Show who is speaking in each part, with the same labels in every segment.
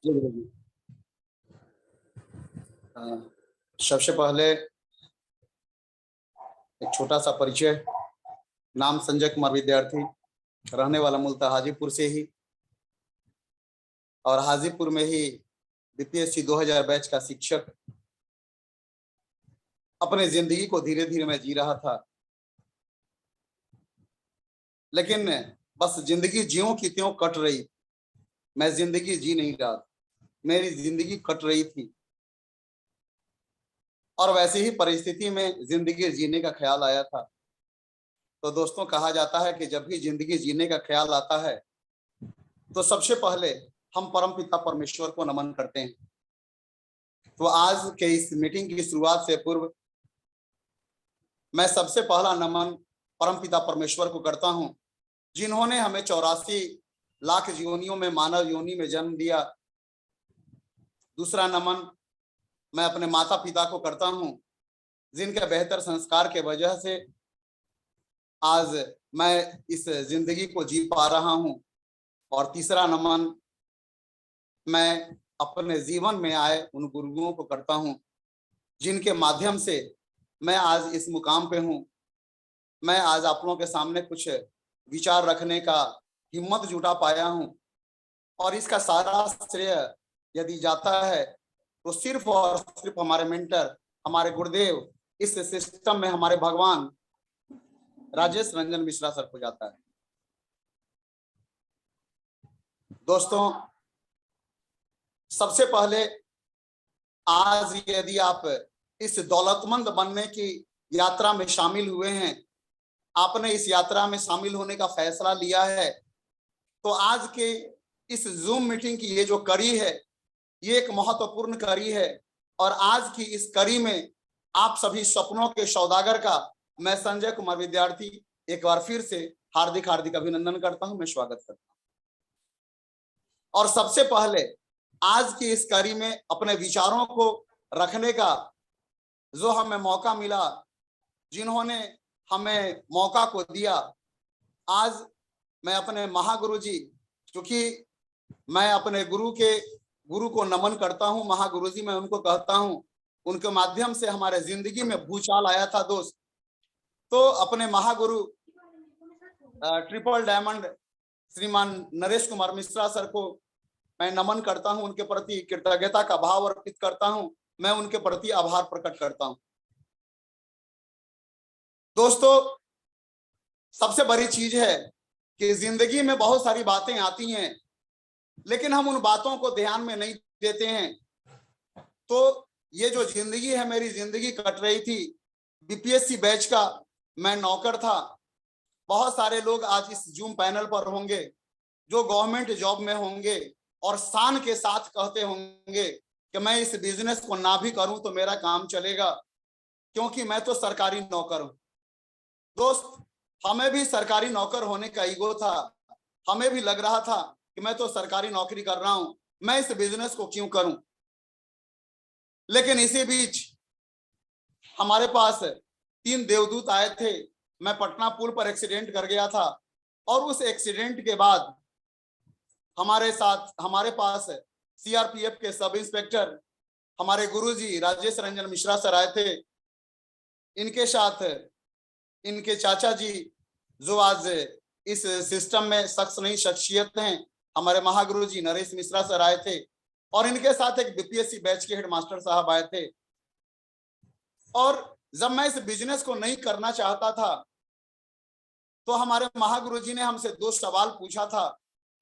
Speaker 1: जी गुरु जी। सबसे पहले एक छोटा सा परिचय। नाम संजय कुमार विद्यार्थी, रहने वाला मूलतः हाजीपुर से ही, और हाजीपुर में ही बीपीएससी 2000 बैच का शिक्षक अपने जिंदगी को धीरे धीरे मैं जी रहा था। लेकिन बस जिंदगी ज्यों की त्यों कट रही, मैं जिंदगी जी नहीं रहा, मेरी जिंदगी कट रही थी। और वैसी ही परिस्थिति में जिंदगी जीने का ख्याल आया था। तो दोस्तों, कहा जाता है कि जब भी जिंदगी जीने का ख्याल आता है तो सबसे पहले हम परमपिता परमेश्वर को नमन करते हैं। तो आज के इस मीटिंग की शुरुआत से पूर्व मैं सबसे पहला नमन परमपिता परमेश्वर को करता हूं, जिन्होंने हमें 84 लाख योनियों में मानव योनि में जन्म दिया। दूसरा नमन मैं अपने माता पिता को करता हूं, जिनके बेहतर संस्कार के वजह से आज मैं इस जिंदगी को जी पा रहा हूं। और तीसरा नमन मैं अपने जीवन में आए उन गुरुओं को करता हूं, जिनके माध्यम से मैं आज इस मुकाम पे हूं। मैं आज आप लोगों के सामने कुछ विचार रखने का हिम्मत जुटा पाया हूं, और इसका सारा श्रेय यदि जाता है तो सिर्फ और सिर्फ हमारे मेंटर, हमारे गुरुदेव, इस सिस्टम में हमारे भगवान राजेश रंजन मिश्रा सर को जाता है। दोस्तों, सबसे पहले आज यदि आप इस दौलतमंद बनने की यात्रा में शामिल हुए हैं, आपने इस यात्रा में शामिल होने का फैसला लिया है, तो आज के इस जूम मीटिंग की ये जो कड़ी है, ये एक महत्वपूर्ण कड़ी है। और आज की इस कड़ी में आप सभी सपनों के सौदागर का मैं संजय कुमार विद्यार्थी एक बार फिर से हार्दिक हार्दिक अभिनंदन करता हूं, मैं स्वागत करता हूं। और सबसे पहले आज की इस कड़ी में अपने विचारों को रखने का जो हमें मौका मिला, जिन्होंने हमें मौका को दिया, आज मैं अपने महागुरु जी, क्योंकि मैं अपने गुरु को नमन करता हूं, महागुरु जी मैं उनको कहता हूं, उनके माध्यम से हमारे जिंदगी में भूचाल आया था दोस्त। तो अपने महागुरु ट्रिपल डायमंड श्रीमान नरेश कुमार मिश्रा सर को मैं नमन करता हूं, उनके प्रति कृतज्ञता का भाव अर्पित करता हूं, मैं उनके प्रति आभार प्रकट करता हूं। दोस्तों, सबसे बड़ी चीज है कि जिंदगी में बहुत सारी बातें आती हैं, लेकिन हम उन बातों को ध्यान में नहीं देते हैं। तो ये जो जिंदगी है, मेरी जिंदगी कट रही थी, बीपीएससी बैच का मैं नौकर था। बहुत सारे लोग आज इस जूम पैनल पर होंगे जो गवर्नमेंट जॉब में होंगे और शान के साथ कहते होंगे कि मैं इस बिजनेस को ना भी करूं तो मेरा काम चलेगा, क्योंकि मैं तो सरकारी नौकर हूं। दोस्त, हमें भी सरकारी नौकर होने का ईगो था, हमें भी लग रहा था कि मैं तो सरकारी नौकरी कर रहा हूं, मैं इस बिजनेस को क्यों करूं। लेकिन इसी बीच हमारे पास 3 देवदूत आए थे। मैं पटना पुल पर एक्सीडेंट कर गया था, और उस एक्सीडेंट के बाद हमारे पास सीआरपीएफ के सब इंस्पेक्टर हमारे गुरुजी राजेश रंजन मिश्रा सर आए थे। इनके साथ इनके चाचा जी, जो आज इस सिस्टम में शख्स नहीं शख्सियत हैं, हमारे महागुरु जी नरेश मिश्रा सर आए थे, और इनके साथ एक बीपीएससी बैच के हेडमास्टर साहब आए थे। और जब मैं इस बिजनेस को नहीं करना चाहता था, तो हमारे महागुरु जी ने हमसे 2 सवाल पूछा था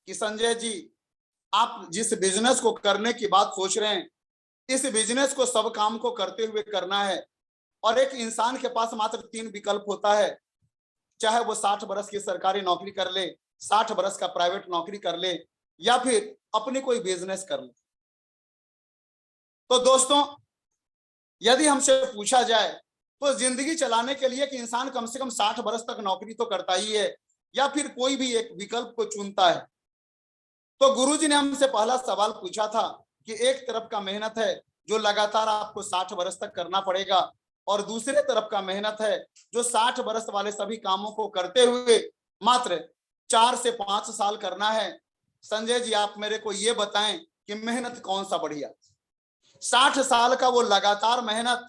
Speaker 1: कि संजय जी, आप जिस बिजनेस को करने की बात सोच रहे हैं, इस बिजनेस को सब काम को करते हुए करना है, और एक इंसान के पास मात्र 3 विकल्प होता है, चाहे वो 60 बरस की सरकारी नौकरी कर ले, 60 बरस का प्राइवेट नौकरी कर ले, या फिर अपनी कोई बिजनेस कर ले। तो दोस्तों, यदि हमसे पूछा जाए तो जिंदगी चलाने के लिए कि इंसान कम से कम 60 बरस तक नौकरी तो करता ही है, या फिर कोई भी एक विकल्प को चुनता है। तो गुरुजी ने हमसे पहला सवाल पूछा था कि एक तरफ का मेहनत है जो लगातार आपको 60 बरस तक करना पड़ेगा, और दूसरे तरफ का मेहनत है जो 60 बरस वाले सभी कामों को करते हुए मात्र 4 से 5 साल करना है। संजय जी, आप मेरे को ये बताएं कि मेहनत कौन सा बढ़िया, 60 साल का वो लगातार मेहनत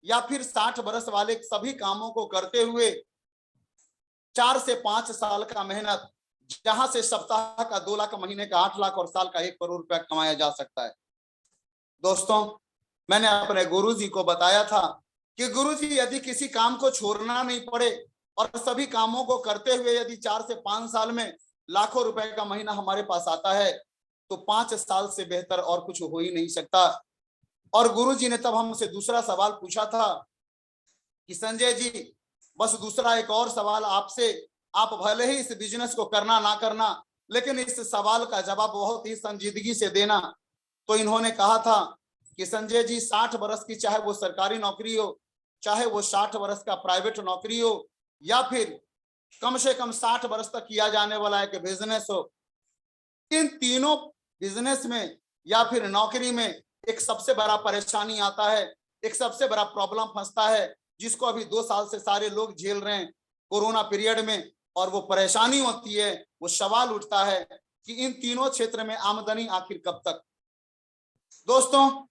Speaker 1: या फिर 60 बरस वाले सभी कामों को करते हुए 4 से 5 साल का मेहनत, जहां से सप्ताह का 2 लाख, महीने का 8 लाख और साल का 1 करोड़ रुपया कमाया जा सकता है। दोस्तों, मैंने अपने गुरुजी को बताया था कि गुरुजी यदि किसी काम को छोड़ना नहीं पड़े और सभी कामों को करते हुए यदि 4 से 5 साल में लाखों रुपए का महीना हमारे पास आता है तो 5 साल से बेहतर और कुछ हो ही नहीं सकता। और गुरुजी ने तब हमसे दूसरा सवाल पूछा था कि संजय जी, बस दूसरा एक और सवाल आपसे, आप भले ही इस बिजनेस को करना ना करना, लेकिन इस सवाल का जवाब बहुत ही संजीदगी से देना। तो इन्होंने कहा था कि संजय जी, 60 बरस की चाहे वो सरकारी नौकरी हो, चाहे वो 60 बरस का प्राइवेट नौकरी हो, या फिर कम से कम 60 बरस तक किया जाने वाला एक बिजनेस हो, इन तीनों बिजनेस में या फिर नौकरी में एक सबसे बड़ा परेशानी आता है, एक सबसे बड़ा प्रॉब्लम फंसता है, जिसको अभी 2 साल से सारे लोग झेल रहे हैं कोरोना पीरियड में। और वो परेशानी होती है, वो सवाल उठता है कि इन तीनों क्षेत्र में आमदनी आखिर कब तक। दोस्तों,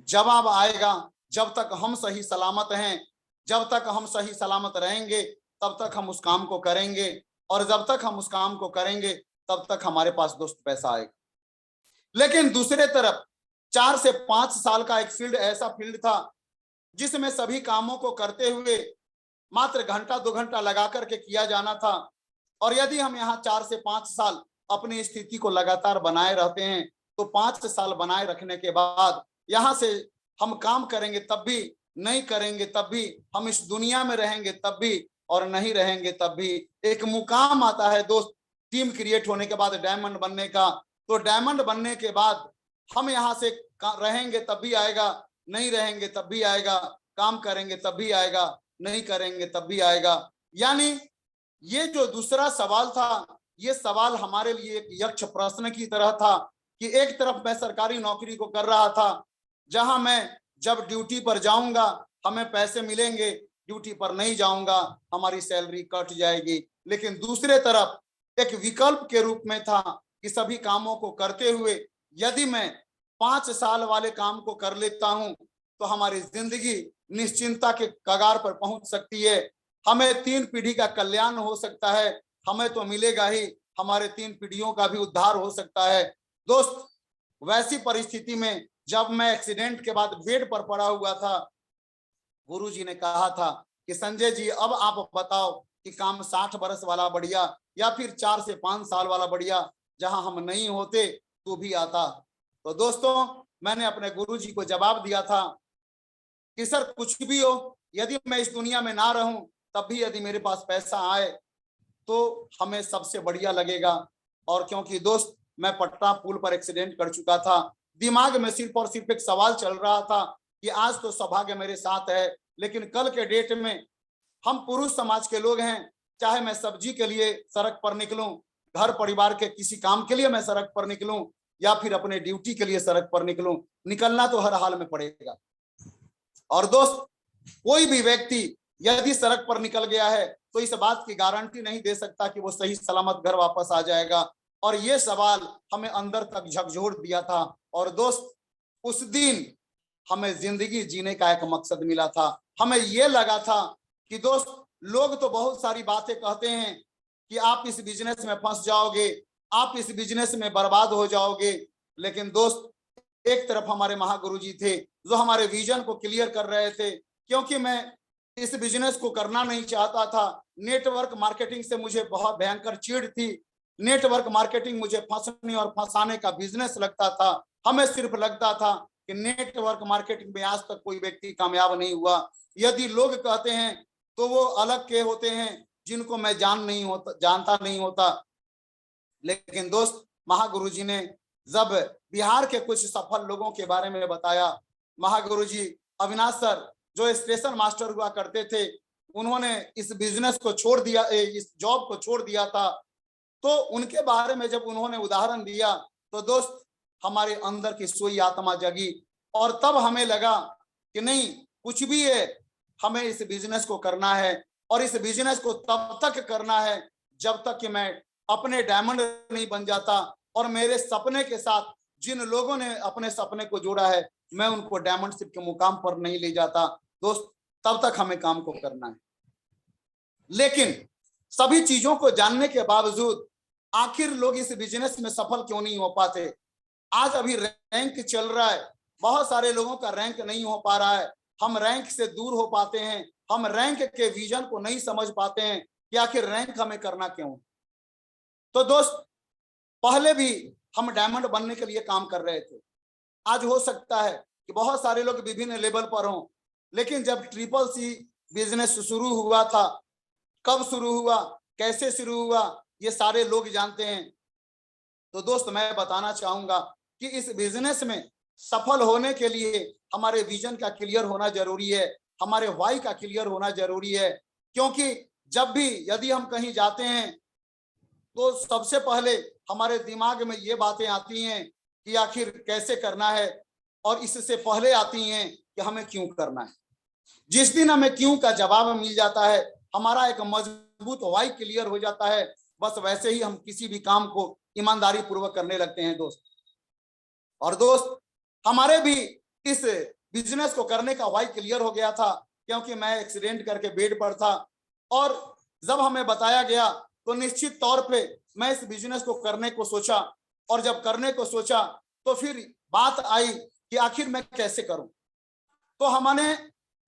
Speaker 1: जवाब आएगा जब तक हम सही सलामत हैं, जब तक हम सही सलामत रहेंगे तब तक हम उस काम को करेंगे, और जब तक हम उस काम को करेंगे तब तक हमारे पास दोस्त पैसा आएगा। लेकिन दूसरे तरफ 4 से 5 साल का एक फील्ड ऐसा फील्ड था जिसमें सभी कामों को करते हुए मात्र घंटा 2 घंटा लगा करके किया जाना था। और यदि हम यहाँ 4 से 5 साल अपनी स्थिति को लगातार बनाए रहते हैं तो 5 साल बनाए रखने के बाद यहाँ से हम काम करेंगे तब भी, नहीं करेंगे तब भी, हम इस दुनिया में रहेंगे तब भी, और नहीं रहेंगे तब भी। एक मुकाम आता है दोस्त, टीम क्रिएट होने के बाद डायमंड बनने का। तो डायमंड बनने के बाद हम यहाँ से रहेंगे तब भी आएगा, नहीं रहेंगे तब भी आएगा, काम करेंगे तब भी आएगा, नहीं करेंगे तब भी आएगा। यानी ये जो दूसरा सवाल था, ये सवाल हमारे लिए एक यक्ष प्रश्न की तरह था कि एक तरफ मैं सरकारी नौकरी को कर रहा था, जहां मैं जब ड्यूटी पर जाऊंगा हमें पैसे मिलेंगे, ड्यूटी पर नहीं जाऊंगा हमारी सैलरी कट जाएगी। लेकिन दूसरे तरफ एक विकल्प के रूप में था कि सभी कामों को करते हुए यदि मैं 5 साल वाले काम को कर लेता हूं तो हमारी जिंदगी निश्चिंता के कगार पर पहुंच सकती है, हमें 3 पीढ़ी का कल्याण हो सकता है, हमें तो मिलेगा ही, हमारे 3 पीढ़ियों का भी उद्धार हो सकता है। दोस्त, वैसी परिस्थिति में जब मैं एक्सीडेंट के बाद बेड पर पड़ा हुआ था, गुरुजी ने कहा था कि संजय जी, अब आप बताओ कि काम 60 बरस वाला बढ़िया या फिर 4 से 5 साल वाला बढ़िया, जहां हम नहीं होते तो भी आता। तो दोस्तों, मैंने अपने गुरुजी को जवाब दिया था कि सर, कुछ भी हो, यदि मैं इस दुनिया में ना रहूं तब भी यदि मेरे पास पैसा आए तो हमें सबसे बढ़िया लगेगा। और क्योंकि दोस्त, मैं पटना पुल पर एक्सीडेंट कर चुका था, दिमाग में सिर्फ और सिर्फ एक सवाल चल रहा था कि आज तो सौभाग्य मेरे साथ है, लेकिन कल के डेट में हम पुरुष समाज के लोग हैं, चाहे मैं सब्जी के लिए सड़क पर निकलूं, घर परिवार के किसी काम के लिए मैं सड़क पर निकलूं, या फिर अपने ड्यूटी के लिए सड़क पर निकलूं, निकलना तो हर हाल में पड़ेगा। और दोस्त, कोई भी व्यक्ति यदि सड़क पर निकल गया है तो इस बात की गारंटी नहीं दे सकता कि वो सही सलामत घर वापस आ जाएगा। और ये सवाल हमें अंदर तक झकझोर दिया था। और दोस्त, उस दिन हमें जिंदगी जीने का एक मकसद मिला था। हमें ये लगा था कि दोस्त, लोग तो बहुत सारी बातें कहते हैं कि आप इस बिजनेस में फंस जाओगे, आप इस बिजनेस में बर्बाद हो जाओगे। लेकिन दोस्त, एक तरफ हमारे महागुरु जी थे जो हमारे विजन को क्लियर कर रहे थे, क्योंकि मैं इस बिजनेस को करना नहीं चाहता था। नेटवर्क मार्केटिंग से मुझे बहुत भयंकर चिढ़ थी। नेटवर्क मार्केटिंग मुझे फंसने और फंसाने का बिजनेस लगता था। हमें सिर्फ लगता था कि नेटवर्क मार्केटिंग में आज तक कोई व्यक्ति कामयाब नहीं हुआ। यदि लोग कहते हैं तो वो अलग के होते हैं जिनको मैं जानता नहीं होता। लेकिन दोस्त, महागुरु जी ने जब बिहार के कुछ सफल लोगों के बारे में बताया, महागुरु जी अविनाश सर जो स्टेशन मास्टर हुआ करते थे, उन्होंने इस बिजनेस को छोड़ दिया, इस जॉब को छोड़ दिया था। तो उनके बारे में जब उन्होंने उदाहरण दिया तो दोस्त, हमारे अंदर की सोई आत्मा जगी, और तब हमें लगा कि नहीं, कुछ भी है, हमें इस बिजनेस को करना है। और इस बिजनेस को तब तक करना है जब तक कि मैं अपने डायमंड नहीं बन जाता और मेरे सपने के साथ जिन लोगों ने अपने सपने को जोड़ा है, मैं उनको डायमंडशिप के मुकाम पर नहीं ले जाता दोस्त, तब तक हमें काम को करना है। लेकिन सभी चीजों को जानने के बावजूद आखिर लोग इस बिजनेस में सफल क्यों नहीं हो पाते? आज अभी रैंक चल रहा है, बहुत सारे लोगों का रैंक नहीं हो पा रहा है, हम रैंक से दूर हो पाते हैं, हम रैंक के विजन को नहीं समझ पाते हैं कि आखिर रैंक हमें करना क्यों। तो दोस्त, पहले भी हम डायमंड बनने के लिए काम कर रहे थे। आज हो सकता है कि बहुत सारे लोग विभिन्न लेवल पर हों, लेकिन जब ट्रिपल सी बिजनेस शुरू हुआ था, कब शुरू हुआ, कैसे शुरू हुआ, ये सारे लोग जानते हैं। तो दोस्त, मैं बताना चाहूंगा कि इस बिजनेस में सफल होने के लिए हमारे विजन का क्लियर होना जरूरी है, हमारे वाई का क्लियर होना जरूरी है। क्योंकि जब भी यदि हम कहीं जाते हैं तो सबसे पहले हमारे दिमाग में ये बातें आती हैं कि आखिर कैसे करना है, और इससे पहले आती हैं कि हमें क्यों करना है। जिस दिन हमें क्यों का जवाब मिल जाता है, हमारा एक मजबूत वाई क्लियर हो जाता है, बस वैसे ही हम किसी भी काम को ईमानदारी पूर्वक करने लगते हैं दोस्त। और दोस्त, हमारे भी इस बिजनेस को करने का वाई क्लियर हो गया था, क्योंकि मैं एक्सीडेंट करके बेड पर था, और जब हमें बताया गया तो निश्चित तौर पे मैं इस बिजनेस को करने को सोचा, और जब करने को सोचा तो फिर बात आई कि आखिर मैं कैसे करूं। तो हमने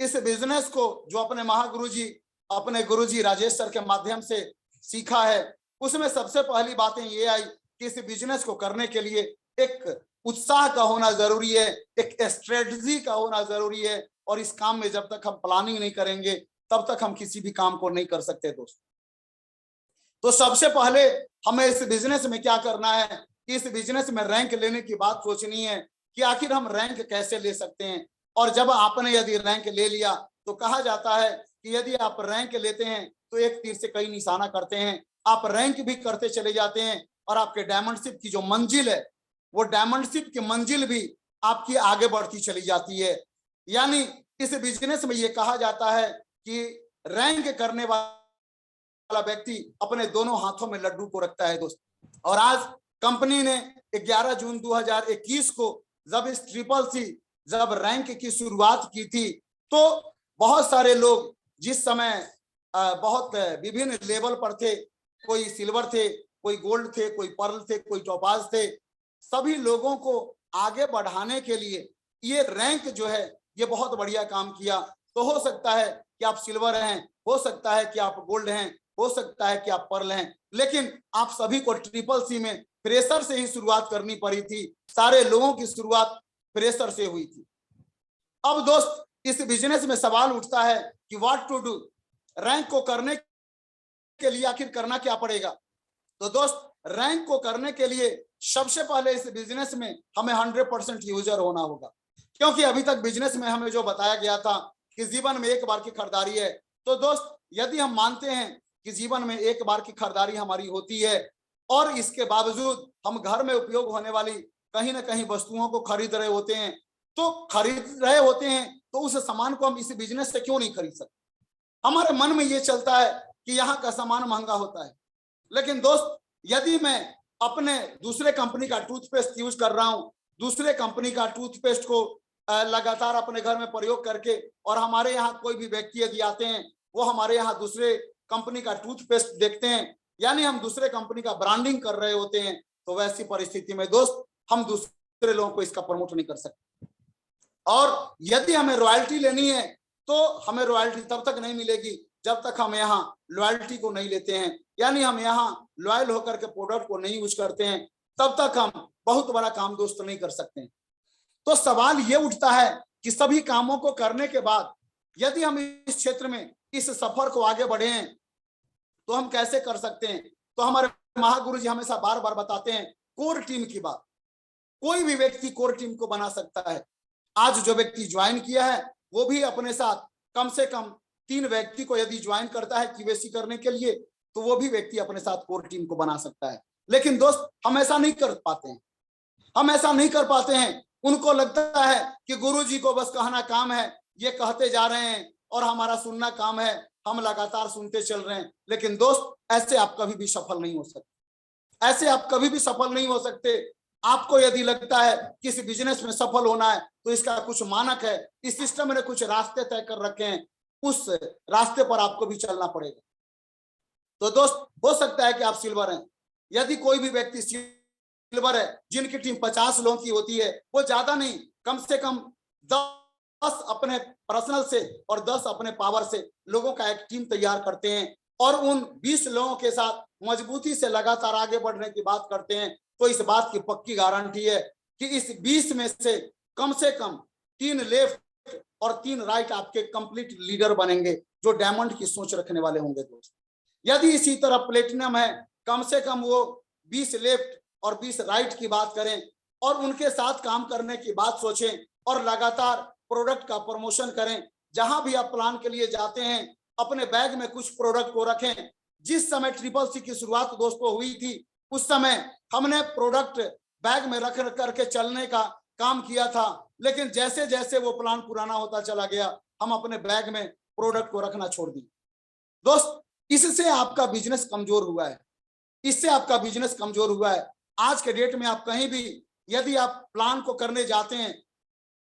Speaker 1: इस बिजनेस को जो अपने महागुरुजी, अपने गुरुजी राजेश सर के माध्यम से सीखा है, उसमें सबसे पहली बातें ये आई कि इस बिजनेस को करने के लिए एक उत्साह का होना जरूरी है, एक स्ट्रेटजी का होना जरूरी है, और इस काम में जब तक हम प्लानिंग नहीं करेंगे तब तक हम किसी भी काम को नहीं कर सकते दोस्त। तो सबसे पहले हमें इस बिजनेस में क्या करना है कि इस बिजनेस में रैंक लेने की बात सोचनी है कि आखिर हम रैंक कैसे ले सकते हैं। और जब आपने यदि रैंक ले लिया तो कहा जाता है कि यदि आप रैंक लेते हैं तो एक तीर से कई निशाना करते हैं, आप रैंक भी करते चले जाते हैं, और आपके डायमंडशिप की जो मंजिल है, वो डायमंडशिप की मंजिल भी आपकी आगे बढ़ती चली जाती है। यानी इस बिजनेस में ये कहा जाता है कि रैंक करने वाला व्यक्ति अपने दोनों हाथों में लड्डू को रखता है दोस्त। और आज कंपनी ने 11 जून 2021 को जब इस ट्रिपल सी जब रैंक की शुरुआत की थी, तो बहुत सारे लोग जिस समय बहुत विभिन्न लेवल पर थे, कोई सिल्वर थे, कोई गोल्ड थे, कोई पर्ल थे, कोई टोपाज थे, सभी लोगों को आगे बढ़ाने के लिए ये रैंक जो है ये बहुत बढ़िया काम किया। तो हो सकता है कि आप सिल्वर हैं, हो सकता है कि आप गोल्ड हैं, हो सकता है कि आप पर्ल हैं, लेकिन आप सभी को ट्रिपल सी में प्रेशर से ही शुरुआत करनी पड़ी थी। सारे लोगों की शुरुआत प्रेशर से हुई थी। अब दोस्त, इस बिजनेस में सवाल उठता है कि व्हाट टू डू, रैंक को करने के लिए आखिर करना क्या पड़ेगा। तो दोस्त, रैंक को करने के लिए सबसे पहले इस बिजनेस में हमें 100% यूजर होना होगा। क्योंकि अभी तक बिजनेस में हमें जो बताया गया था कि जीवन में एक बार की खरीदारी है, तो दोस्त यदि हम मानते हैं कि जीवन में एक बार की खरीदारी हमारी होती है, और इसके बावजूद हम घर में उपयोग होने वाली कहीं ना कहीं वस्तुओं को खरीद रहे होते हैं, तो खरीद रहे होते हैं तो उस सामान को हम इस बिजनेस से क्यों नहीं खरीद सकते। हमारे मन में ये चलता है कि यहाँ का सामान महंगा होता है, लेकिन दोस्त यदि मैं अपने दूसरे कंपनी का टूथपेस्ट यूज कर रहा हूँ, दूसरे कंपनी का टूथपेस्ट को लगातार अपने घर में प्रयोग करके, और हमारे यहाँ कोई भी व्यक्ति यदि आते हैं वो हमारे यहाँ दूसरे कंपनी का टूथपेस्ट देखते हैं, यानी हम दूसरे कंपनी का ब्रांडिंग कर रहे होते हैं, तो वैसी परिस्थिति में दोस्त हम दूसरे लोगों को इसका प्रमोट नहीं कर सकते। और यदि हमें रॉयल्टी लेनी है तो हमें रॉयल्टी तब तक नहीं मिलेगी जब तक हम यहाँ लॉयल्टी को नहीं लेते हैं, यानी हम यहाँ लॉयल होकर के प्रोडक्ट को नहीं यूज करते हैं, तब तक हम बहुत बड़ा काम दोस्त नहीं कर सकते हैं। तो सवाल ये उठता है कि सभी कामों को करने के बाद यदि हम इस क्षेत्र में इस सफर को आगे बढ़े हैं तो हम कैसे कर सकते हैं। तो हमारे महागुरु जी हमेशा बार बार बताते हैं कोर टीम की बात। कोई भी व्यक्ति कोर टीम को बना सकता है। आज जो व्यक्ति ज्वाइन किया है वो भी अपने साथ कम से कम 3 व्यक्ति को यदि ज्वाइन करता है केवाईसी करने के लिए, तो वो भी व्यक्ति अपने साथ कोर टीम को बना सकता है। लेकिन दोस्त, हम ऐसा नहीं कर पाते हैं, हम ऐसा नहीं कर पाते हैं। उनको लगता है कि गुरुजी को बस कहना काम है, ये कहते जा रहे हैं और हमारा सुनना काम है, हम लगातार सुनते चल रहे हैं। लेकिन दोस्त, ऐसे आप कभी भी सफल नहीं हो सकते, ऐसे आप कभी भी सफल नहीं हो सकते। आपको यदि लगता है कि इस बिजनेस में सफल होना है तो इसका कुछ मानक है, इस सिस्टम ने कुछ रास्ते तय कर रखे हैं, उस रास्ते पर आपको भी चलना पड़ेगा। तो दोस्त, हो सकता है कि आप सिल्वर हैं, यदि कोई भी व्यक्ति सिल्वर है, जिनकी टीम 50 लोगों की होती है, वो ज्यादा नहीं, कम से कम 10 अपने पर्सनल से और 10 अपने पावर से लोगों का एक टीम तैयार करते हैं और उन 20 लोगों के साथ मजबूती से लगातार आगे बढ़ने की बात करते हैं, तो इस बात की पक्की गारंटी है कि इस 20 में से कम 3 लेफ्ट और 3 राइट आपके कंप्लीट लीडर बनेंगे, जो डायमंड की सोच रखने वाले होंगे। दोस्त, यदि इसी तरह प्लेटिनम है, कम से कम वो 20 लेफ्ट और 20 राइट की बात करें और उनके साथ काम करने की बात सोचें और लगातार प्रोडक्ट का प्रमोशन करें। जहां भी आप प्लान के लिए जाते हैं, अपने बैग में कुछ प्रोडक्ट को रखें। जिस समय CCC की शुरुआत दोस्तों हुई थी, उस समय हमने प्रोडक्ट बैग में रख करके चलने का काम किया था, लेकिन जैसे जैसे वो प्लान पुराना होता चला गया, हम अपने बैग में प्रोडक्ट को रखना छोड़ दिए। दोस्त, इससे आपका बिजनेस कमजोर हुआ है, इससे आपका बिजनेस कमजोर हुआ है। आज के डेट में आप कहीं भी यदि आप प्लान को करने जाते हैं,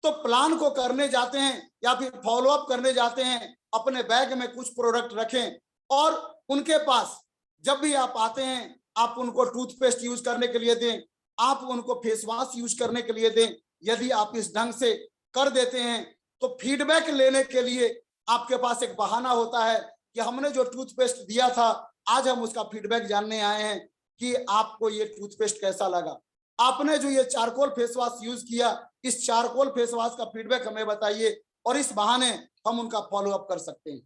Speaker 1: तो प्लान को करने जाते हैं या फिर फॉलोअप करने जाते हैं, अपने बैग में कुछ प्रोडक्ट रखें और उनके पास जब भी आप आते हैं, आप उनको टूथपेस्ट यूज करने के लिए दें, आप उनको फेस वॉश यूज करने के लिए दें। यदि आप इस ढंग से कर देते हैं तो फीडबैक लेने के लिए आपके पास एक बहाना होता है कि हमने जो टूथपेस्ट दिया था, आज हम उसका फीडबैक जानने आए हैं कि आपको ये टूथपेस्ट कैसा लगा। आपने जो ये चारकोल फेस वॉश यूज किया, इस चारकोल फेस वॉश का फीडबैक हमें बताइए, और इस बहाने हम उनका फॉलो अप कर सकते हैं।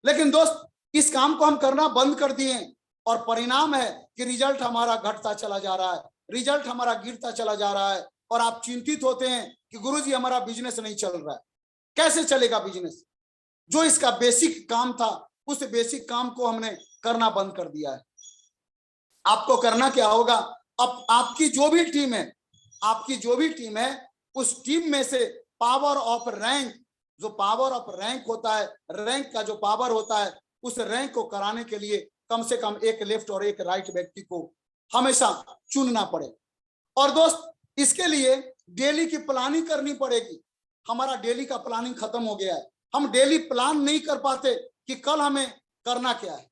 Speaker 1: लेकिन दोस्त, इस काम को हम करना बंद कर दिए और परिणाम है कि रिजल्ट हमारा घटता चला जा रहा है, रिजल्ट हमारा गिरता चला जा रहा है और आप चिंतित होते हैं कि गुरुजी हमारा बिजनेस नहीं चल रहा है। कैसे चलेगा बिजनेस? जो इसका बेसिक काम था, उस बेसिक काम को हमने करना बंद कर दिया है। आपको करना क्या होगा? अब आपकी जो भी टीम है, आपकी जो भी टीम है, उस टीम में से पावर ऑफ रैंक, जो पावर ऑफ रैंक होता है, रैंक का जो पावर होता है, उस रैंक को कराने के लिए कम से कम एक लेफ्ट और एक राइट व्यक्ति को हमेशा चुनना पड़े। और दोस्त, इसके लिए डेली की प्लानिंग करनी पड़ेगी। हमारा डेली का प्लानिंग खत्म हो गया है, हम डेली प्लान नहीं कर पाते कि कल हमें करना क्या है।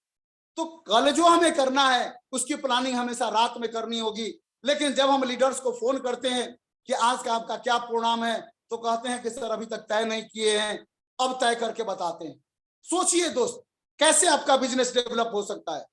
Speaker 1: तो कल जो हमें करना है उसकी प्लानिंग हमेशा रात में करनी होगी। लेकिन जब हम लीडर्स को फोन करते हैं कि आज का आपका क्या प्रोग्राम है, तो कहते हैं कि सर अभी तक तय नहीं किए हैं, अब तय करके बताते हैं। सोचिए दोस्त, कैसे आपका बिजनेस डेवलप हो सकता है,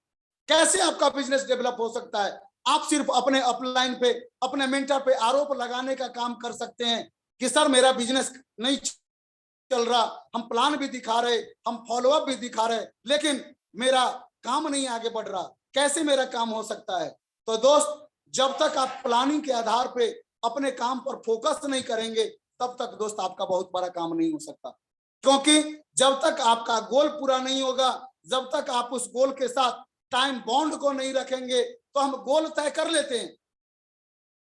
Speaker 1: कैसे आपका बिजनेस डेवलप हो सकता है? आप सिर्फ अपने अपलाइन पे, अपने मेंटर पे आरोप लगाने का काम कर सकते हैं कि सर मेरा बिजनेस नहीं चल रहा, हम प्लान भी दिखा रहे, हम फॉलोअप भी दिखा रहे, लेकिन मेरा काम नहीं आगे बढ़ रहा, कैसे मेरा काम हो सकता है? तो दोस्त, जब तक आप प्लानिंग के आधार पे अपने काम पर फोकस नहीं करेंगे, तब तक दोस्त आपका बहुत बड़ा काम नहीं हो सकता। क्योंकि जब तक आपका गोल पूरा नहीं होगा, जब तक आप उस गोल के साथ टाइम बॉन्ड को नहीं रखेंगे, तो हम गोल तय कर लेते हैं,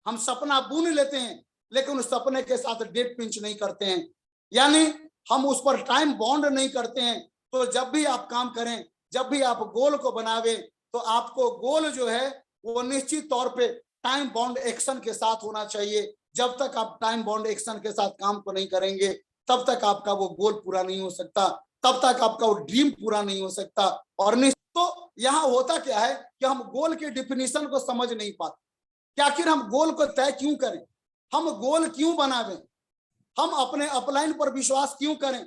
Speaker 1: हम सपना बुन लेते हैं, लेकिन उस सपने के साथ डेट पिंच नहीं करते हैं, यानी हम उस पर टाइम बॉन्ड नहीं करते हैं। तो जब भी आप काम करें, जब भी आप गोल को बनावे, तो आपको गोल जो है वो निश्चित तौर पे टाइम बॉन्ड एक्शन के साथ होना चाहिए। जब तक आप टाइम बॉन्ड एक्शन के साथ काम को नहीं करेंगे, तब तक आपका वो गोल पूरा नहीं हो सकता, तब तक आपका वो ड्रीम पूरा नहीं हो सकता। और तो यहाँ होता क्या है कि हम गोल की डिफिनीशन को समझ नहीं पाते कि आखिर हम गोल को तय क्यों करें, हम गोल क्यों बनावें, हम अपने अपलाइन पर विश्वास क्यों करें,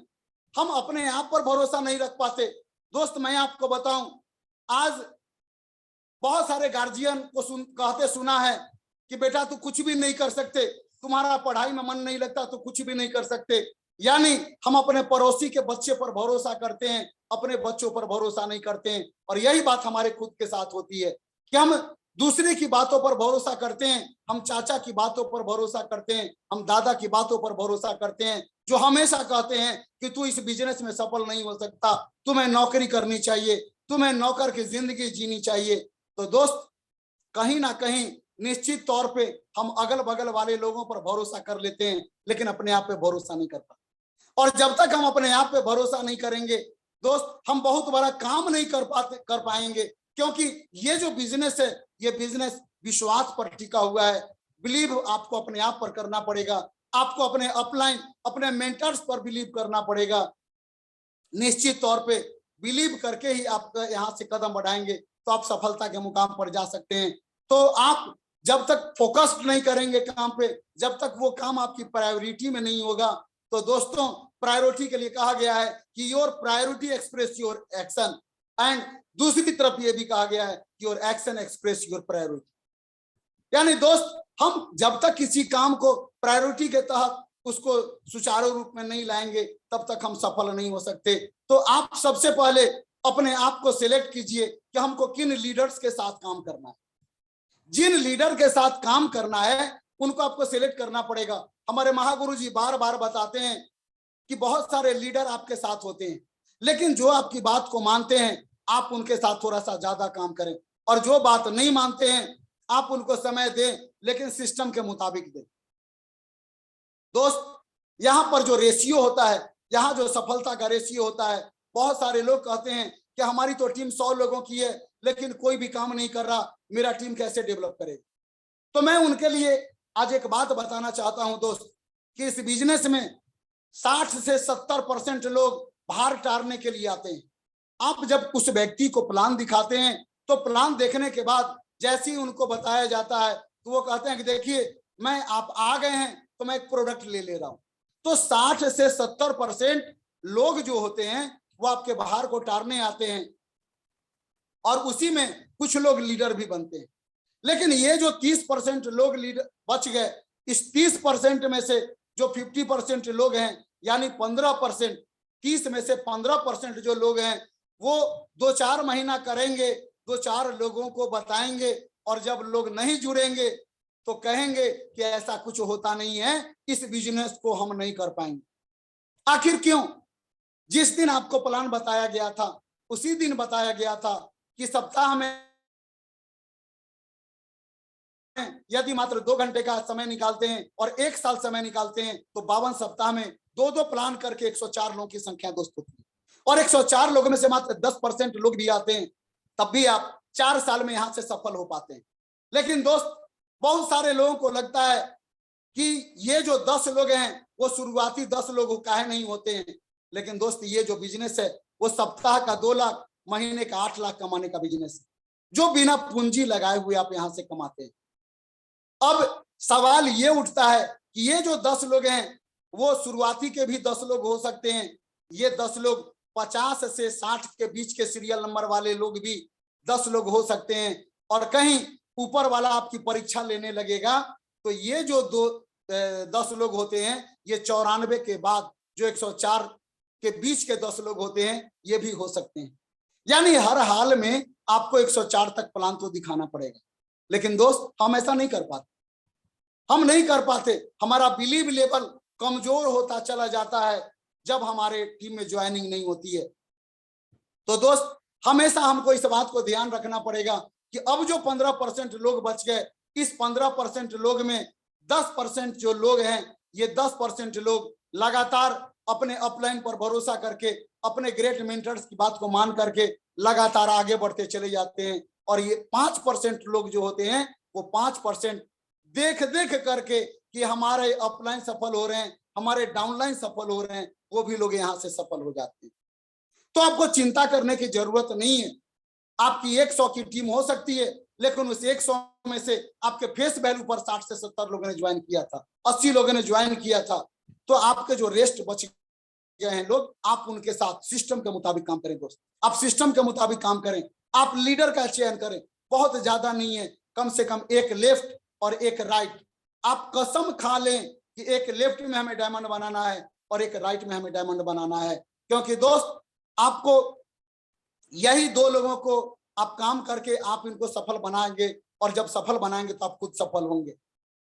Speaker 1: हम अपने आप पर भरोसा नहीं रख पाते। दोस्त, मैं आपको बताऊं, आज बहुत सारे गार्जियन को कहते सुना है कि बेटा तू कुछ भी नहीं कर सकते, तुम्हारा पढ़ाई में मन नहीं लगता तो कुछ भी नहीं कर सकते। यानी हम अपने पड़ोसी के बच्चे पर भरोसा करते हैं, अपने बच्चों पर भरोसा नहीं करते हैं। और यही बात हमारे खुद के साथ होती है कि हम दूसरे की बातों पर भरोसा करते हैं, हम चाचा की बातों पर भरोसा करते हैं, हम दादा की बातों पर भरोसा करते हैं, जो हमेशा कहते हैं कि तू इस बिजनेस में सफल नहीं हो सकता, तुम्हें नौकरी करनी चाहिए, तुम्हें नौकर की जिंदगी जीनी चाहिए। तो दोस्त, कहीं ना कहीं निश्चित तौर पे हम अगल बगल वाले लोगों पर भरोसा कर लेते हैं, लेकिन अपने आप पे भरोसा नहीं कर पाते। और जब तक हम अपने आप पे भरोसा नहीं करेंगे दोस्त, हम बहुत बड़ा काम नहीं कर पाएंगे। क्योंकि ये जो बिजनेस है, ये बिजनेस विश्वास पर टिका हुआ है, बिलीव आपको अपने आप पर करना पड़ेगा, आपको अपने अपलाइन, अपने मेंटर्स पर बिलीव करना पड़ेगा। निश्चित तौर पे बिलीव करके ही आप यहाँ से कदम बढ़ाएंगे तो आप सफलता के मुकाम पर जा सकते हैं। तो आप जब तक फोकस्ड नहीं करेंगे काम पे, जब तक वो काम आपकी प्रायोरिटी में नहीं होगा, तो दोस्तों प्रायोरिटी के लिए कहा गया है कि your priority express your action, and दूसरी तरफ ये भी कहा गया है कि your action express your priority. यानी दोस्त, हम जब तक किसी काम को प्रायोरिटी के तहत उसको सुचारू रूप में नहीं लाएंगे तब तक हम सफल नहीं हो सकते। तो आप सबसे पहले अपने आप को सिलेक्ट कीजिए कि हमको किन लीडर्स के साथ काम करना है। जिन लीडर के साथ काम करना है उनको आपको सिलेक्ट करना पड़ेगा। हमारे महागुरु जी बार बार बताते हैं कि बहुत सारे लीडर आपके साथ होते हैं, लेकिन जो आपकी बात को मानते हैं आप उनके साथ थोड़ा सा ज्यादा काम करें, और जो बात नहीं मानते हैं आप उनको समय दें, लेकिन सिस्टम के मुताबिक दें। दोस्त, यहाँ पर जो रेशियो होता है, यहाँ जो सफलता का रेशियो होता है, बहुत सारे लोग कहते हैं कि हमारी तो टीम 100 लोगों की है लेकिन कोई भी काम नहीं कर रहा, मेरा टीम कैसे डेवलप करेगा। तो मैं उनके लिए आज एक बात बताना चाहता हूं दोस्त, कि इस बिजनेस में 60 से 70% लोग भार टारने के लिए आते हैं। आप जब उस व्यक्ति को प्लान दिखाते हैं तो प्लान देखने के बाद जैसे ही उनको बताया जाता है तो वो कहते हैं कि देखिए मैं, आप आ गए हैं तो मैं एक प्रोडक्ट ले रहा हूं। तो 60 से 70% लोग जो होते हैं वो आपके भार को टारने आते हैं, और उसी में कुछ लोग लीडर भी बनते हैं। लेकिन ये जो 30% लोग लीडर बच गए, इस 30% में से जो 50% लोग हैं, यानी 15%, 30 में से 15% जो लोग हैं वो 2-4 महीना करेंगे, 2-4 लोगों को बताएंगे, और जब लोग नहीं जुड़ेंगे तो कहेंगे कि ऐसा कुछ होता नहीं है, इस बिजनेस को हम नहीं कर पाएंगे। आखिर क्यों? जिस दिन आपको प्लान बताया गया था उसी दिन बताया गया था कि सप्ताह में यदि मात्र 2 घंटे का समय निकालते हैं और 1 साल समय निकालते हैं तो 52 सप्ताह में 2-2 प्लान करके 104 लोगों की संख्या दोस्त होती है, और 104 लोगों में से मात्र 10% लोग भी आते हैं, तब भी आप 4 साल में यहां से सफल हो पाते हैं। लेकिन दोस्त, बहुत सारे लोगों को लगता है कि ये जो 10 लोग हैं वो शुरुआती 10 लोग काहे नहीं होते हैं। लेकिन दोस्त, ये जो बिजनेस है वो सप्ताह का 2 लाख, महीने का 8 लाख कमाने का बिजनेस है, जो बिना पूंजी लगाए हुए आप यहां से कमाते हैं। अब सवाल ये उठता है कि ये जो 10 लोग हैं वो शुरुआती के भी 10 लोग हो सकते हैं, ये 10 लोग 50 से 60 के बीच के सीरियल नंबर वाले लोग भी 10 लोग हो सकते हैं, और कहीं ऊपर वाला आपकी परीक्षा लेने लगेगा तो ये जो 10 लोग होते हैं, ये 94 के बाद जो 104 के बीच के 10 लोग होते हैं ये भी हो सकते हैं। यानी हर हाल में आपको 104 तक प्लान तो दिखाना पड़ेगा। लेकिन दोस्त, हम ऐसा नहीं कर पाते, हम नहीं कर पाते। हमारा बिलीव लेवल कमजोर होता चला जाता है जब हमारे टीम में ज्वाइनिंग नहीं होती है। तो दोस्त, हमेशा हमको इस बात को ध्यान रखना पड़ेगा कि अब जो 15% लोग बच गए, इस 15% लोग में 10% जो लोग हैं, ये 10% लोग लगातार अपने अपलाइन पर भरोसा करके, अपने ग्रेट मेंटर्स की बात को मान करके लगातार आगे बढ़ते चले जाते हैं, और ये 5% लोग जो होते हैं वो 5% देख देख करके कि हमारे अपलाइन सफल हो रहे हैं, हमारे डाउनलाइन सफल हो रहे हैं, वो भी लोग यहाँ से सफल हो जाते हैं। तो आपको चिंता करने की जरूरत नहीं है। आपकी 100 की टीम हो सकती है, लेकिन उस 100 में से आपके फेस वैल्यू पर 60 से 70 लोगों ने ज्वाइन किया था, 80 लोगों ने ज्वाइन किया था, तो आपके जो रेस्ट बच गए हैं लोग, आप उनके साथ सिस्टम के मुताबिक काम करें। दोस्त, आप सिस्टम के मुताबिक काम करें, आप लीडर का चयन करें, बहुत ज्यादा नहीं है, कम से कम एक लेफ्ट और एक राइट। आप कसम खा लें कि एक लेफ्ट में हमें डायमंड बनाना है और एक राइट में हमें डायमंड बनाना है, क्योंकि दोस्त आपको यही 2 लोगों को आप काम करके आप इनको सफल बनाएंगे, और जब सफल बनाएंगे तो आप खुद सफल होंगे।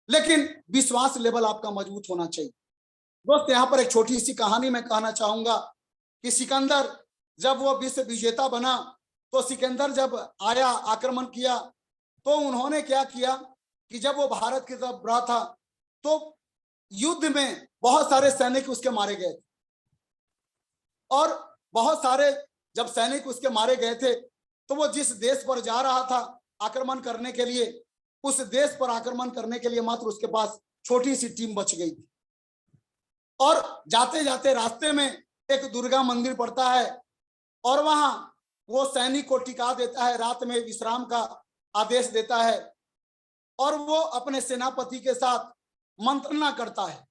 Speaker 1: लेकिन विश्वास लेवल आपका मजबूत होना चाहिए। दोस्त, यहाँ पर एक छोटी सी कहानी मैं कहना चाहूंगा कि सिकंदर जब वो विश्व विजेता बना, तो सिकंदर जब आया, आक्रमण किया, तो उन्होंने क्या किया कि जब वो भारत की तरफ बढ़ा था तो युद्ध में बहुत सारे सैनिक उसके मारे गए थे, और बहुत सारे जब सैनिक उसके मारे गए थे तो वो जिस देश पर जा रहा था आक्रमण करने के लिए, उस देश पर आक्रमण करने के लिए मात्र उसके पास छोटी सी टीम बच गई थी। और जाते जाते रास्ते में एक दुर्गा मंदिर पड़ता है और वहां वो सैनिक को टिका देता है, रात में विश्राम का आदेश देता है और वो अपने सेनापति के साथ मंत्रणा करता है।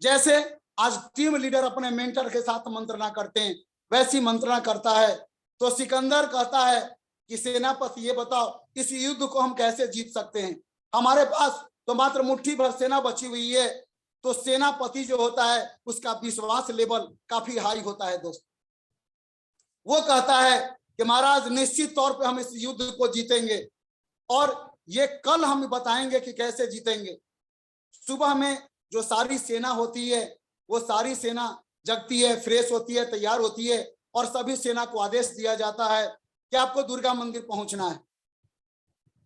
Speaker 1: जैसे आज टीम लीडर अपने मेंटर के साथ मंत्रणा करते हैं, वैसी मंत्रणा करता है। तो सिकंदर कहता है कि सेनापति ये बताओ इस युद्ध को हम कैसे जीत सकते हैं, हमारे पास तो मात्र मुट्ठी भर सेना बची हुई है। तो सेनापति जो होता है उसका विश्वास लेवल काफी हाई होता है दोस्त। वो कहता है कि महाराज निश्चित तौर पे हम इस युद्ध को जीतेंगे और ये कल हम बताएंगे कि कैसे जीतेंगे। सुबह में जो सारी सेना होती है वो सारी सेना जगती है, फ्रेश होती है, तैयार होती है और सभी सेना को आदेश दिया जाता है कि आपको दुर्गा मंदिर पहुंचना है।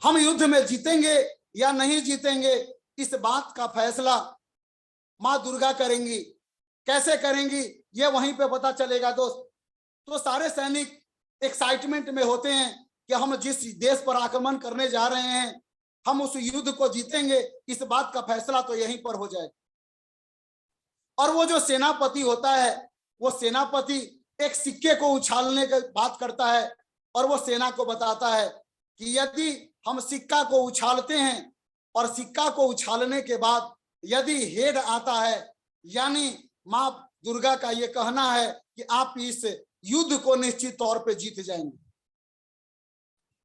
Speaker 1: हम युद्ध में जीतेंगे या नहीं जीतेंगे इस बात का फैसला मां दुर्गा करेंगी। कैसे करेंगी ये वहीं पे पता चलेगा दोस्त। तो सारे सैनिक एक्साइटमेंट में होते हैं कि हम जिस देश पर आक्रमण करने जा रहे हैं हम उस युद्ध को जीतेंगे, इस बात का फैसला तो यहीं पर हो जाए। और वो जो सेनापति होता है वो सेनापति एक सिक्के को उछालने की बात करता है और वो सेना को बताता है कि यदि हम सिक्का को उछालते हैं और सिक्का को उछालने के बाद यदि हेड आता है, यानी मां दुर्गा का ये कहना है कि आप इस युद्ध को निश्चित तौर पे जीत जाएंगे।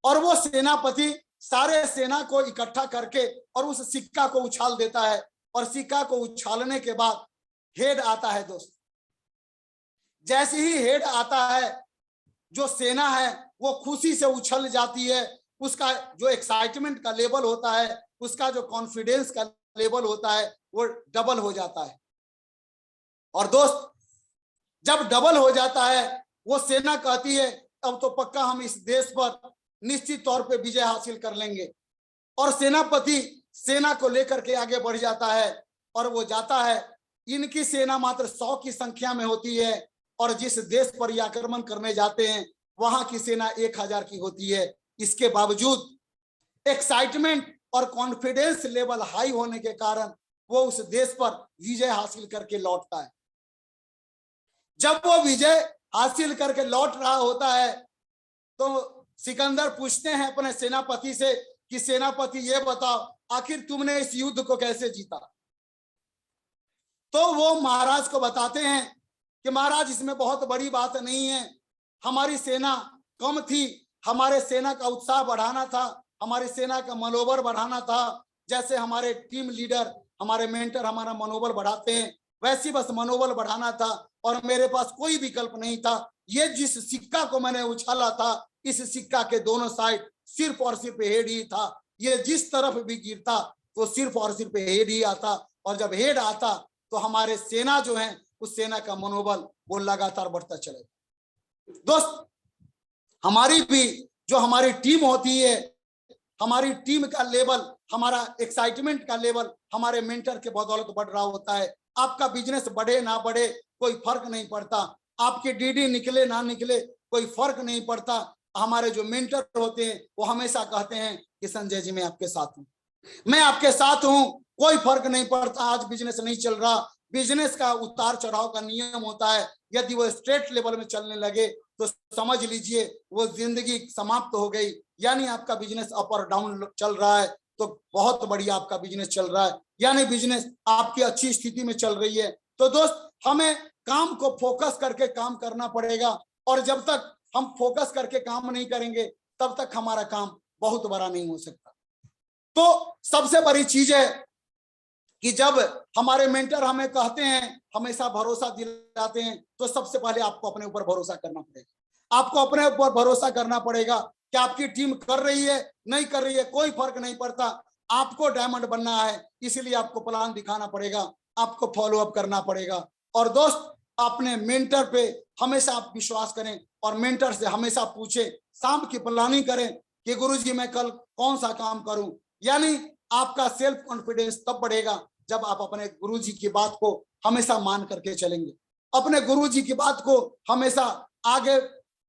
Speaker 1: और वो सेनापति सारे सेना को इकट्ठा करके और उस सिक्का को उछाल देता है और सिक्का को उछालने के बाद हेड आता है दोस्त। जैसे ही हेड आता है जो सेना है वो खुशी से उछल जाती है, उसका जो एक्साइटमेंट का लेवल होता है, उसका जो कॉन्फिडेंस का लेवल होता है वो डबल हो जाता है। और दोस्त जब डबल हो जाता है वो सेना कहती है अब तो पक्का हम इस देश पर निश्चित तौर पे विजय हासिल कर लेंगे। और सेनापति सेना को लेकर के आगे बढ़ जाता है और वो जाता है। इनकी सेना मात्र 100 की संख्या में होती है और जिस देश पर ये आक्रमण करने जाते हैं वहां की सेना 1000 की होती है। इसके बावजूद एक्साइटमेंट और कॉन्फिडेंस लेवल हाई होने के कारण वो उस देश पर विजय हासिल करके लौटता है। जब वो विजय हासिल करके लौट रहा होता है तो सिकंदर पूछते हैं अपने सेनापति से कि सेनापति ये बताओ आखिर तुमने इस युद्ध को कैसे जीता। तो वो महाराज को बताते हैं कि महाराज इसमें बहुत बड़ी बात नहीं है, हमारी सेना कम थी, हमारे सेना का उत्साह बढ़ाना था, हमारी सेना का मनोबल बढ़ाना था। जैसे हमारे टीम लीडर हमारे मेंटर हमारा मनोबल बढ़ाते हैं वैसी बस मनोबल बढ़ाना था और मेरे पास कोई विकल्प नहीं था। ये जिस सिक्का को मैंने उछाला था इस सिक्का के दोनों साइड सिर्फ और सिर्फ हेड ही था। ये जिस तरफ भी गिरता तो सिर्फ और सिर्फ हेड ही आता और जब हेड आता तो हमारे सेना जो है उस सेना का मनोबल वो लगातार बढ़ता चलेगा। दोस्त हमारी भी जो हमारी टीम होती है, हमारी टीम का लेवल, हमारा एक्साइटमेंट का लेवल हमारे मेंटर के बदौलत बढ़ रहा होता है। आपका बिजनेस बढ़े ना बढ़े कोई फर्क नहीं पड़ता, आपके डीडी निकले ना निकले कोई फर्क नहीं पड़ता। हमारे जो मेंटर होते हैं वो हमेशा कहते हैं कि संजय जी मैं आपके साथ हूँ, मैं आपके साथ हूँ, कोई फर्क नहीं पड़ता। आज बिजनेस नहीं चल रहा, बिजनेस का उतार चढ़ाव का नियम होता है, यदि वो स्ट्रेट लेवल में चलने लगे तो समझ लीजिए वो जिंदगी समाप्त हो गई। यानी आपका बिजनेस अप और डाउन चल रहा है तो बहुत बढ़िया आपका बिजनेस चल रहा है, यानी बिजनेस आपकी अच्छी स्थिति में चल रही है। तो दोस्त हमें काम को फोकस करके काम करना पड़ेगा और जब तक हम फोकस करके काम नहीं करेंगे तब तक हमारा काम बहुत बड़ा नहीं हो सकता। तो सबसे बड़ी चीज है कि जब हमारे मेंटर हमें कहते हैं, हमेशा भरोसा दिलाते हैं, तो सबसे पहले आपको अपने ऊपर भरोसा करना पड़ेगा। आपको अपने ऊपर भरोसा करना पड़ेगा कि आपकी टीम कर रही है नहीं कर रही है कोई फर्क नहीं पड़ता, आपको डायमंड बनना है, इसलिए आपको प्लान दिखाना पड़ेगा, आपको फॉलो अप करना पड़ेगा। और दोस्त अपने मेंटर पे हमेशा आप विश्वास करें और मेंटर से हमेशा पूछे, शाम की प्लानिंग करें कि गुरुजी मैं कल कौन सा काम करूं। यानी आपका सेल्फ कॉन्फिडेंस तब बढ़ेगा जब आप अपने गुरुजी की बात को हमेशा मान करके चलेंगे, अपने गुरुजी की बात को हमेशा आगे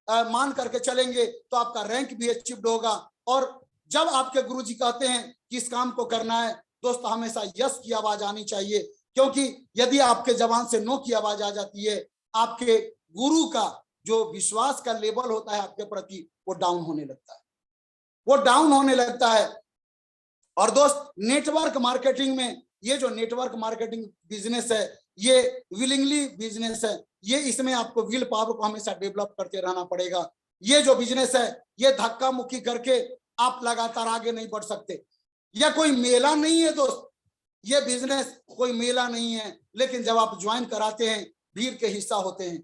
Speaker 1: मान करके चलेंगे तो आपका रैंक भी अचीव्ड होगा। और जब आपके गुरुजी कहते हैं कि इस काम को करना है, दोस्तों हमेशा यस की आवाज आनी चाहिए, क्योंकि यदि आपके जबान से नो की आवाज आ जाती है, आपके गुरु का जो विश्वास का लेवल होता है आपके प्रति वो डाउन होने लगता है, वो डाउन होने लगता है। और दोस्त नेटवर्क मार्केटिंग में, ये जो नेटवर्क मार्केटिंग बिजनेस है ये विलिंगली बिजनेस है, ये इसमें आपको विल पावर को हमेशा डेवलप करते रहना पड़ेगा। ये जो बिजनेस है ये धक्का मुक्की करके आप लगातार आगे नहीं बढ़ सकते। यह कोई मेला नहीं है दोस्त, ये बिजनेस कोई मेला नहीं है, लेकिन जब आप ज्वाइन कराते हैं भीड़ के हिस्सा होते हैं,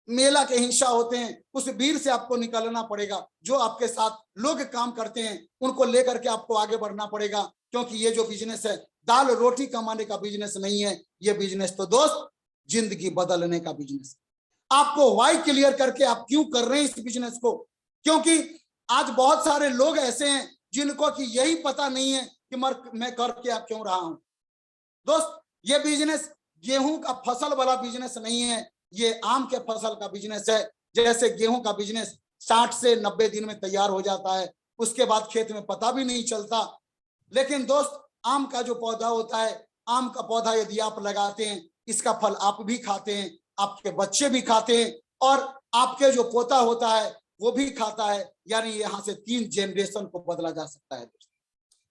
Speaker 1: मेला के हिस्सा होते हैं, उस भीड़ से आपको निकलना पड़ेगा। जो आपके साथ लोग काम करते हैं उनको लेकर के आपको आगे बढ़ना पड़ेगा, क्योंकि ये जो बिजनेस है दाल रोटी कमाने का बिजनेस नहीं है, ये बिजनेस तो दोस्त जिंदगी बदलने का बिजनेस। आपको वाई क्लियर करके आप क्यों कर रहे हैं इस बिजनेस को, क्योंकि आज बहुत सारे लोग ऐसे हैं जिनको कि यही पता नहीं है कि मैं कर क्या क्यों रहा हूं। दोस्त ये बिजनेस गेहूं का फसल वाला बिजनेस नहीं है, ये आम के फसल का बिजनेस है। जैसे गेहूं का बिजनेस 60 से 90 दिन में तैयार हो जाता है, उसके बाद खेत में पता भी नहीं चलता। लेकिन दोस्त आम का जो पौधा होता है, आम का पौधा यदि आप लगाते हैं, इसका फल आप भी खाते हैं, आपके बच्चे भी खाते हैं, और आपके जो पोता होता है वो भी खाता है। यानी यहाँ से 3 जनरेशन को बदला जा सकता है,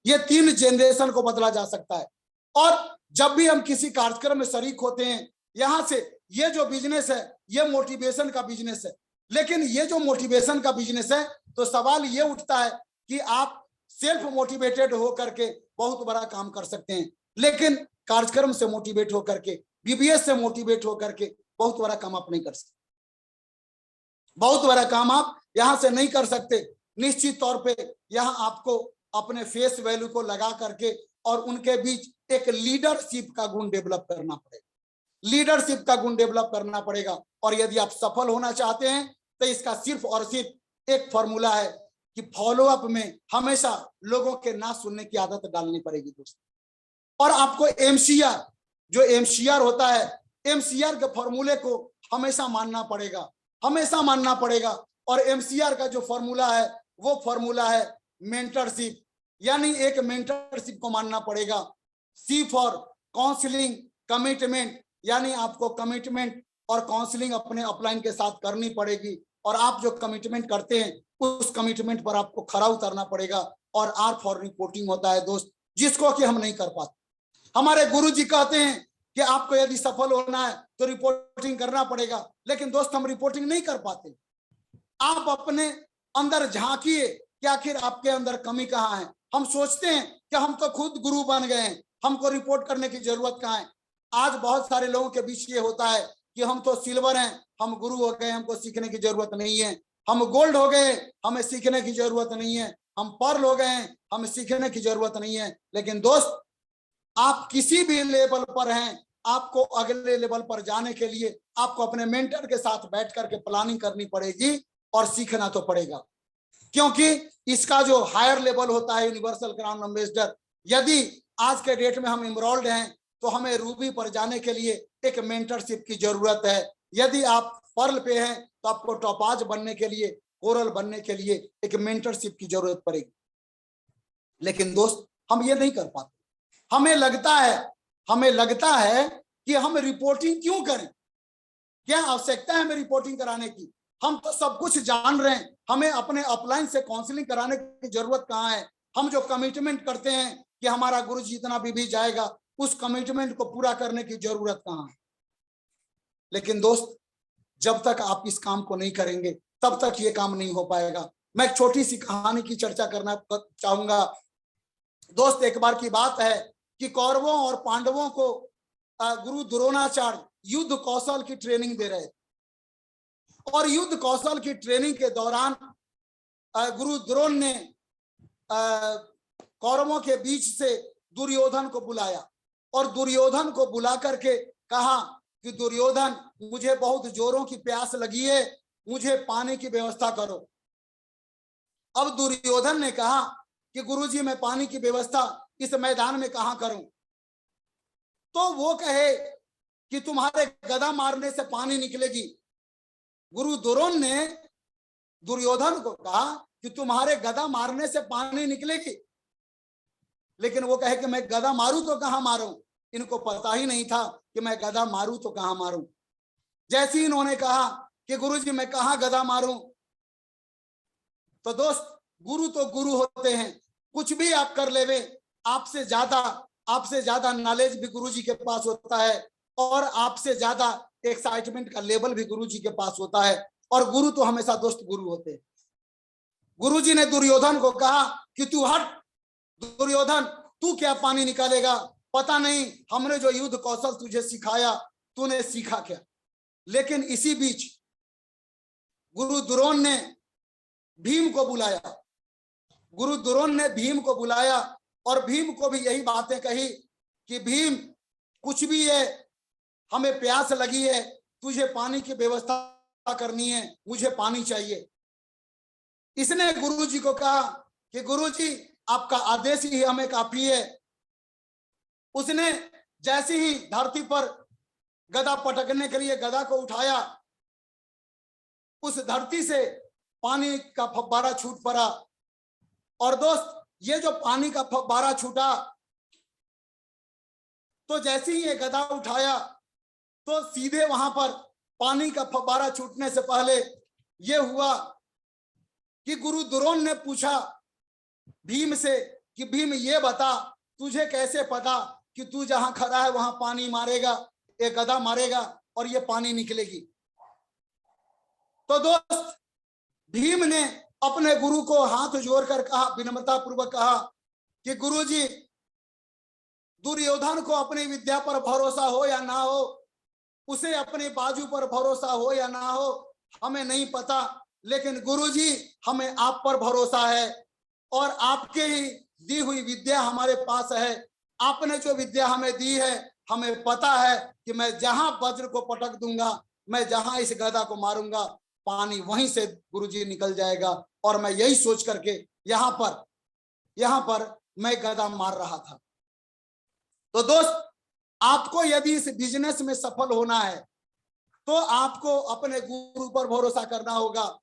Speaker 1: ये 3 जनरेशन को बदला जा सकता है। और जब भी हम किसी कार्यक्रम में शरीक होते हैं, यहाँ से ये जो बिजनेस है ये मोटिवेशन का बिजनेस है। लेकिन ये जो मोटिवेशन का बिजनेस है तो सवाल ये उठता है कि आप सेल्फ मोटिवेटेड हो करके बहुत बड़ा काम कर सकते हैं, लेकिन कार्यक्रम से मोटिवेट होकर के, बीबीएस से मोटिवेट होकर के बहुत बड़ा काम आप नहीं कर सकते, बहुत बड़ा काम आप यहां से नहीं कर सकते। निश्चित तौर पे यहां आपको अपने फेस वैल्यू को लगा करके और उनके बीच एक लीडरशिप का गुण डेवलप करना पड़ेगा, लीडरशिप का गुण डेवलप करना पड़ेगा। और यदि आप सफल होना चाहते हैं तो इसका सिर्फ और सिर्फ एक फॉर्मूला है कि फॉलोअप में हमेशा लोगों के ना सुनने की आदत डालनी पड़ेगी दोस्तों। और आपको एमसीआर, जो एमसीआर होता है, एमसीआर के फॉर्मूले को हमेशा मानना पड़ेगा, हमेशा मानना पड़ेगा। और एमसीआर का जो फॉर्मूला है वो फॉर्मूला है मेंटरशिप, यानी एक मेंटरशिप को मानना पड़ेगा। सी फॉर काउंसलिंग कमिटमेंट, यानी आपको कमिटमेंट और काउंसलिंग अपने अपलाइन के साथ करनी पड़ेगी, और आप जो कमिटमेंट करते हैं उस कमिटमेंट पर आपको खरा उतरना पड़ेगा। और आर फॉर रिपोर्टिंग होता है दोस्त, जिसको कि हम नहीं कर पाते। हमारे गुरुजी कहते हैं कि आपको यदि सफल होना है तो रिपोर्टिंग करना पड़ेगा, लेकिन दोस्त हम रिपोर्टिंग नहीं कर पाते। आप अपने अंदर झांकिए कि आखिर आपके अंदर कमी कहाँ है। हम सोचते हैं कि हम तो खुद गुरु बन गए हैं, हमको रिपोर्ट करने की जरूरत कहाँ है। आज बहुत सारे लोगों के बीच ये होता है कि हम तो सिल्वर हैं, हम गुरु हो गए, हमको सीखने की जरूरत नहीं है। हम गोल्ड हो गए, हमें सीखने की जरूरत नहीं है। हम पर्ल हो गए, हमें सीखने की जरूरत नहीं है। लेकिन दोस्त आप किसी भी लेवल पर हैं, आपको अगले लेवल पर जाने के लिए आपको अपने मेंटर के साथ बैठ करके प्लानिंग करनी पड़ेगी और सीखना तो पड़ेगा। क्योंकि इसका जो हायर लेवल होता है यूनिवर्सल क्राउन एम्बेसडर, यदि आज के डेट में हम इमरोल्ड हैं तो हमें रूबी पर जाने के लिए एक मेंटरशिप की जरूरत है। यदि आप पर्ल पे हैं तो आपको टॉपाज बनने के लिए, कोरल बनने के लिए एक मेंटरशिप की जरूरत पड़ेगी। लेकिन दोस्त हम ये नहीं कर पाते। हमें लगता है कि हम रिपोर्टिंग क्यों करें, क्या आवश्यकता है हमें रिपोर्टिंग कराने की। हम तो सब कुछ जान रहे हैं, हमें अपने अपलाइन से काउंसलिंग कराने की जरूरत कहाँ है। हम जो कमिटमेंट करते हैं कि हमारा गुरुजी इतना भी जाएगा, उस कमिटमेंट को पूरा करने की जरूरत कहाँ है। लेकिन दोस्त जब तक आप इस काम को नहीं करेंगे तब तक ये काम नहीं हो पाएगा। मैं एक छोटी सी कहानी की चर्चा करना चाहूंगा दोस्त। एक बार की बात है कि कौरवों और पांडवों को गुरु द्रोणाचार्य युद्ध कौशल की ट्रेनिंग दे रहे थे, और युद्ध कौशल की ट्रेनिंग के दौरान गुरु द्रोण ने कौरवों के बीच से दुर्योधन को बुलाया, और दुर्योधन को बुला करके कहा कि दुर्योधन मुझे बहुत जोरों की प्यास लगी है, मुझे पानी की व्यवस्था करो। अब दुर्योधन ने कहा कि गुरुजी मैं पानी की व्यवस्था इस मैदान में कहां करूं। तो वो कहे कि तुम्हारे गदा मारने से पानी निकलेगी। गुरु द्रोण ने दुर्योधन को कहा कि तुम्हारे गदा मारने से पानी निकलेगी, लेकिन वो कहे कि मैं गदा मारूं तो कहां मारूं। इनको पता ही नहीं था कि मैं गदा मारूं तो कहां मारूं। जैसे ही इन्होंने कहा कि गुरुजी मैं कहां गदा मारूं, तो दोस्त गुरु तो गुरु होते हैं, कुछ भी आप कर लेवे, आपसे ज्यादा नॉलेज भी गुरुजी के पास होता है, और आपसे ज्यादा एक्साइटमेंट का लेवल भी गुरुजी के पास होता है। और गुरु तो हमेशा दोस्त गुरु होते हैं। गुरुजी ने दुर्योधन को कहा कि तू हट, दुर्योधन तू क्या पानी निकालेगा, पता नहीं हमने जो युद्ध कौशल तुझे सिखाया तूने सीखा क्या। लेकिन इसी बीच गुरु द्रोण ने भीम को बुलाया, गुरु द्रोण ने भीम को बुलाया और भीम को भी यही बातें कही कि भीम कुछ भी है, हमें प्यास लगी है, तुझे पानी की व्यवस्था करनी है, मुझे पानी चाहिए। इसने गुरुजी को कहा कि गुरुजी आपका आदेश ही हमें काफी है। उसने जैसे ही धरती पर गदा पटकने के लिए गदा को उठाया, उस धरती से पानी का फव्वारा छूट पड़ा। और दोस्त ये जो पानी का फव्वारा छूटा, तो जैसे ही ये गदा उठाया तो सीधे वहां पर पानी का फव्वारा छूटने से पहले ये हुआ कि गुरु द्रोण ने पूछा भीम से कि भीम ये बता, तुझे कैसे पता कि तू जहां खड़ा है वहां पानी मारेगा, ये गदा मारेगा और ये पानी निकलेगी। तो दोस्त भीम ने अपने गुरु को हाथ जोड़कर कहा, विनम्रता पूर्वक कहा कि गुरुजी दुर्योधन को अपनी विद्या पर भरोसा हो या ना हो, उसे अपने बाजू पर भरोसा हो या ना हो, हमें नहीं पता, लेकिन गुरुजी हमें आप पर भरोसा है और आपके ही दी हुई विद्या हमारे पास है। आपने जो विद्या हमें दी है, हमें पता है कि मैं जहां वज्र को पटक दूंगा, मैं जहां इस गदा को मारूंगा, पानी वहीं से गुरुजी निकल जाएगा। और मैं यही सोच करके यहाँ पर मैं गदा मार रहा था। तो दोस्त आपको यदि इस बिजनेस में सफल होना है तो आपको अपने गुरु पर भरोसा करना होगा,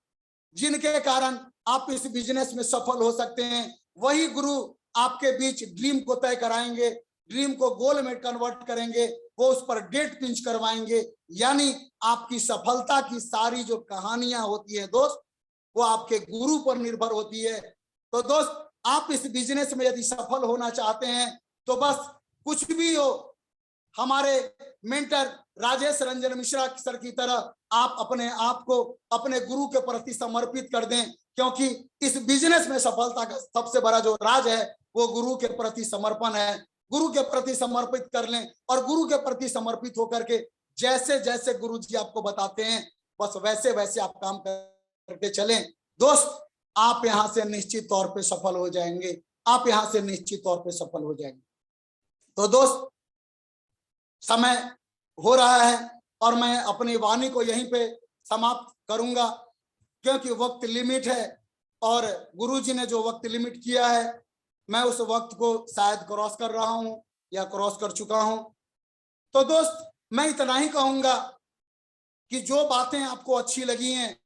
Speaker 1: जिनके कारण आप इस बिजनेस में सफल हो सकते हैं। वही गुरु आपके बीच ड्रीम को तय कराएंगे, ड्रीम को गोल में कन्वर्ट करेंगे, वो उस पर डेट पिंच करवाएंगे। यानी आपकी सफलता की सारी जो कहानियां होती है दोस्त, वो आपके गुरु पर निर्भर होती है। तो दोस्त आप इस बिजनेस में यदि सफल होना चाहते हैं तो बस कुछ भी हो, हमारे मेंटर राजेश रंजन मिश्रा सर की तरह आप अपने आप को अपने गुरु के प्रति समर्पित कर दें, क्योंकि इस बिजनेस में सफलता का सबसे बड़ा जो राज है वो गुरु के प्रति समर्पण है। गुरु के प्रति समर्पित कर लें और गुरु के प्रति समर्पित होकर के जैसे जैसे गुरु जी आपको बताते हैं बस वैसे वैसे आप काम करके चलें। दोस्त आप यहां से निश्चित तौर पे सफल हो जाएंगे, आप यहां से निश्चित तौर पे सफल हो जाएंगे। तो दोस्त समय हो रहा है और मैं अपनी वाणी को यहीं पे समाप्त करूंगा, क्योंकि वक्त लिमिट है और गुरुजी ने जो वक्त लिमिट किया है मैं उस वक्त को शायद क्रॉस कर रहा हूं या क्रॉस कर चुका हूं। तो दोस्त मैं इतना ही कहूंगा कि जो बातें आपको अच्छी लगी हैं